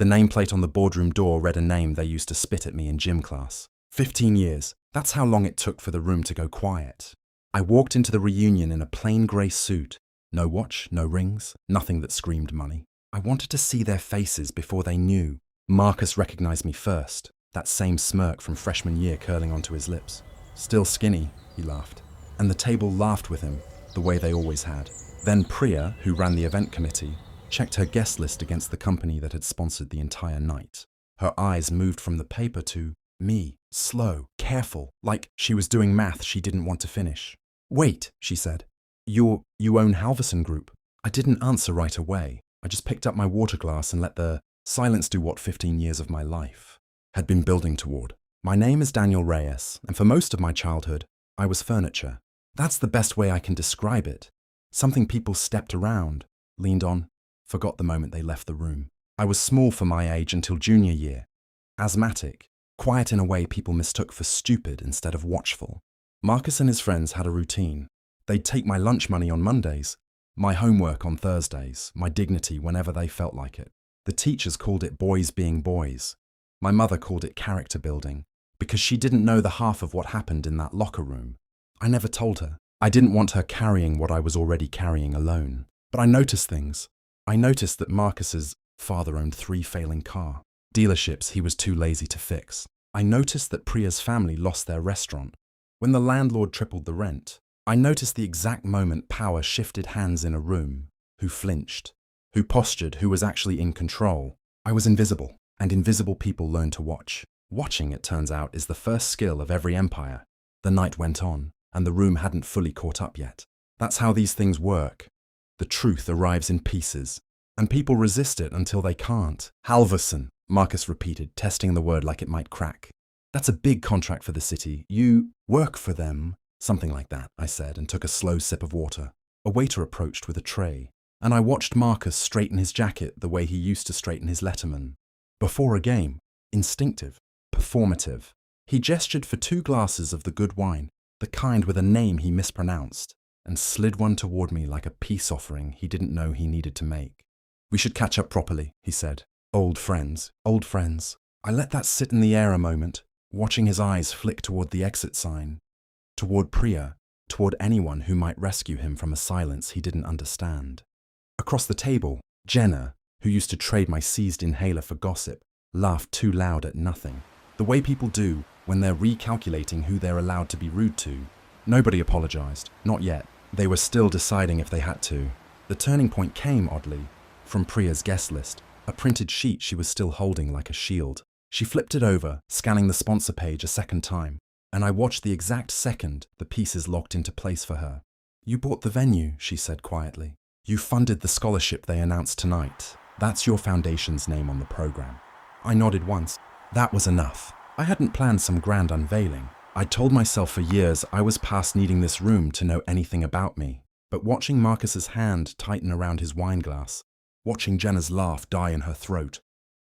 The nameplate on the boardroom door read a name they used to spit at me in gym class. 15 years. That's how long it took for the room to go quiet. I walked into the reunion in a plain grey suit. No watch, no rings, nothing that screamed money. I wanted to see their faces before they knew. Marcus recognized me first, that same smirk from freshman year curling onto his lips. Still skinny, he laughed. And the table laughed with him, the way they always had. Then Priya, who ran the event committee, checked her guest list against the company that had sponsored the entire night. Her eyes moved from the paper to me, slow, careful, like she was doing math she didn't want to finish. Wait, she said. You own Halverson Group. I didn't answer right away. I just picked up my water glass and let the silence do what 15 years of my life had been building toward. My name is Daniel Reyes, and for most of my childhood, I was furniture. That's the best way I can describe it. Something people stepped around, leaned on, forgot the moment they left the room. I was small for my age until junior year. Asthmatic, quiet in a way people mistook for stupid instead of watchful. Marcus and his friends had a routine. They'd take my lunch money on Mondays, my homework on Thursdays, my dignity whenever they felt like it. The teachers called it boys being boys. My mother called it character building, because she didn't know the half of what happened in that locker room. I never told her. I didn't want her carrying what I was already carrying alone. But I noticed things. I noticed that Marcus's father owned 3 failing car dealerships he was too lazy to fix. I noticed that Priya's family lost their restaurant. When the landlord tripled the rent, I noticed the exact moment power shifted hands in a room. Who flinched? Who postured? Who was actually in control? I was invisible, and invisible people learn to watch. Watching, it turns out, is the first skill of every empire. The night went on, and the room hadn't fully caught up yet. That's how these things work. The truth arrives in pieces, and people resist it until they can't. Halverson, Marcus repeated, testing the word like it might crack. That's a big contract for the city. You work for them. Something like that, I said, and took a slow sip of water. A waiter approached with a tray, and I watched Marcus straighten his jacket the way he used to straighten his Letterman. Before a game, instinctive, performative. He gestured for 2 glasses of the good wine, the kind with a name he mispronounced, and slid one toward me like a peace offering he didn't know he needed to make. We should catch up properly, he said. Old friends, old friends. I let that sit in the air a moment, watching his eyes flick toward the exit sign, toward Priya, toward anyone who might rescue him from a silence he didn't understand. Across the table, Jenna, who used to trade my seized inhaler for gossip, laughed too loud at nothing. The way people do when they're recalculating who they're allowed to be rude to. Nobody apologized, not yet. They were still deciding if they had to. The turning point came, oddly, from Priya's guest list, a printed sheet she was still holding like a shield. She flipped it over, scanning the sponsor page a second time, and I watched the exact second the pieces locked into place for her. You bought the venue, she said quietly. You funded the scholarship they announced tonight. That's your foundation's name on the program. I nodded once. That was enough. I hadn't planned some grand unveiling. I'd told myself for years I was past needing this room to know anything about me. But watching Marcus's hand tighten around his wine glass, watching Jenna's laugh die in her throat,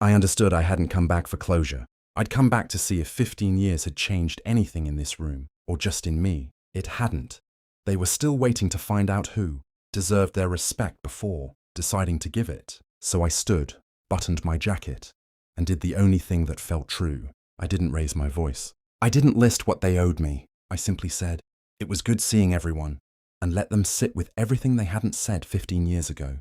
I understood I hadn't come back for closure. I'd come back to see if 15 years had changed anything in this room, or just in me. It hadn't. They were still waiting to find out who deserved their respect before deciding to give it. So I stood, buttoned my jacket, and did the only thing that felt true. I didn't raise my voice. I didn't list what they owed me. I simply said, it was good seeing everyone, and let them sit with everything they hadn't said 15 years ago,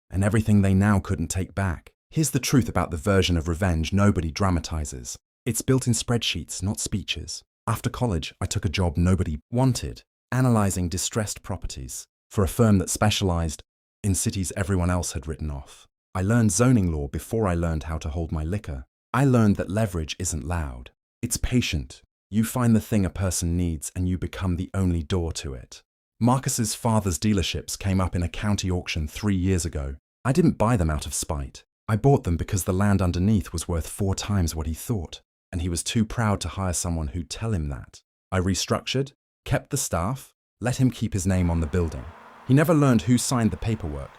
and everything they now couldn't take back. Here's the truth about the version of revenge nobody dramatizes. It's built in spreadsheets, not speeches. After college, I took a job nobody wanted, analyzing distressed properties for a firm that specialized in cities everyone else had written off. I learned zoning law before I learned how to hold my liquor. I learned that leverage isn't loud. It's patient. You find the thing a person needs and you become the only door to it. Marcus's father's dealerships came up in a county auction 3 years ago. I didn't buy them out of spite. I bought them because the land underneath was worth 4 times what he thought, and he was too proud to hire someone who'd tell him that. I restructured, kept the staff, let him keep his name on the building. He never learned who signed the paperwork.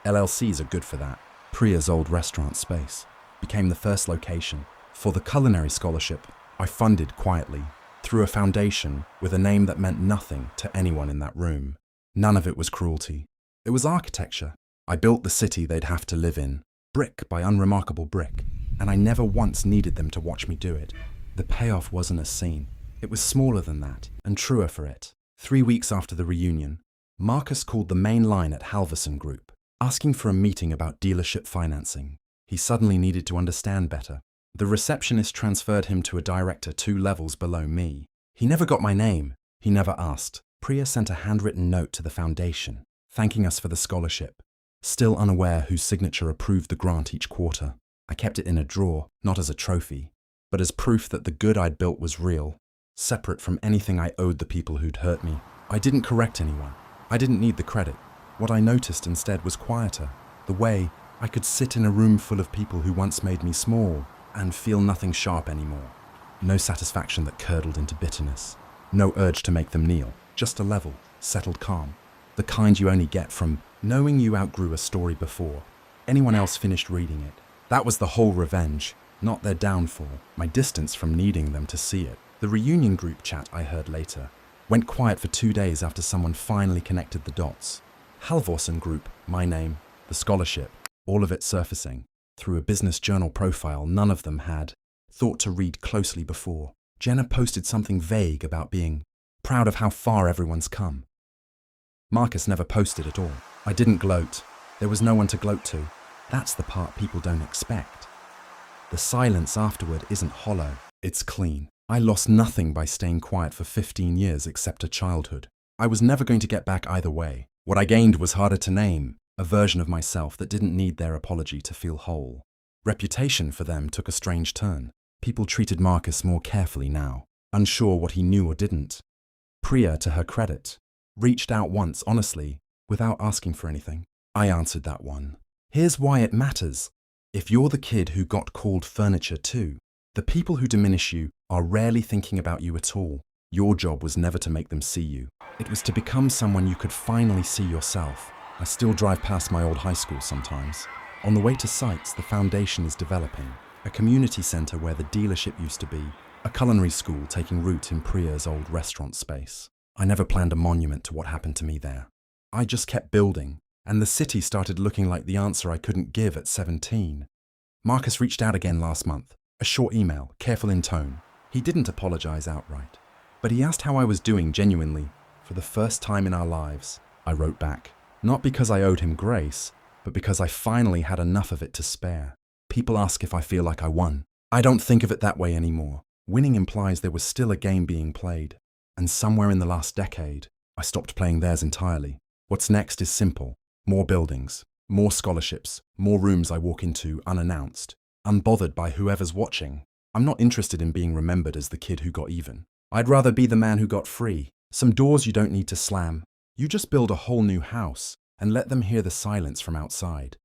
LLCs are good for that. Priya's old restaurant space became the first location. For the culinary scholarship, I funded quietly, through a foundation with a name that meant nothing to anyone in that room. None of it was cruelty. It was architecture. I built the city they'd have to live in, brick by unremarkable brick, and I never once needed them to watch me do it. The payoff wasn't as seen. It was smaller than that, and truer for it. 3 weeks after the reunion, Marcus called the main line at Halverson Group, asking for a meeting about dealership financing. He suddenly needed to understand better. The receptionist transferred him to a director 2 levels below me. He never got my name. He never asked. Priya sent a handwritten note to the foundation, thanking us for the scholarship, still unaware whose signature approved the grant each quarter. I kept it in a drawer, not as a trophy, but as proof that the good I'd built was real, separate from anything I owed the people who'd hurt me. I didn't correct anyone. I didn't need the credit. What I noticed instead was quieter. The way I could sit in a room full of people who once made me small and feel nothing sharp anymore. No satisfaction that curdled into bitterness. No urge to make them kneel. Just a level, settled calm. The kind you only get from knowing you outgrew a story before anyone else finished reading it. That was the whole revenge, not their downfall, my distance from needing them to see it. The reunion group chat I heard later went quiet for 2 days after someone finally connected the dots. Halvorsen Group, my name, the scholarship, all of it surfacing through a business journal profile none of them had thought to read closely before. Jenna posted something vague about being proud of how far everyone's come. Marcus never posted at all. I didn't gloat. There was no one to gloat to. That's the part people don't expect. The silence afterward isn't hollow, it's clean. I lost nothing by staying quiet for 15 years except a childhood. I was never going to get back either way. What I gained was harder to name, a version of myself that didn't need their apology to feel whole. Reputation for them took a strange turn. People treated Marcus more carefully now, unsure what he knew or didn't. Priya, to her credit, reached out once honestly, without asking for anything. I answered that one. Here's why it matters. If you're the kid who got called furniture too, the people who diminish you are rarely thinking about you at all. Your job was never to make them see you. It was to become someone you could finally see yourself. I still drive past my old high school sometimes. On the way to sites, the foundation is developing. A community centre where the dealership used to be. A culinary school taking root in Priya's old restaurant space. I never planned a monument to what happened to me there. I just kept building, and the city started looking like the answer I couldn't give at 17. Marcus reached out again last month. A short email, careful in tone. He didn't apologise outright, but he asked how I was doing genuinely. For the first time in our lives, I wrote back. Not because I owed him grace, but because I finally had enough of it to spare. People ask if I feel like I won. I don't think of it that way anymore. Winning implies there was still a game being played. And somewhere in the last decade, I stopped playing theirs entirely. What's next is simple. More buildings, more scholarships, more rooms I walk into unannounced, unbothered by whoever's watching. I'm not interested in being remembered as the kid who got even. I'd rather be the man who got free. Some doors you don't need to slam. You just build a whole new house and let them hear the silence from outside.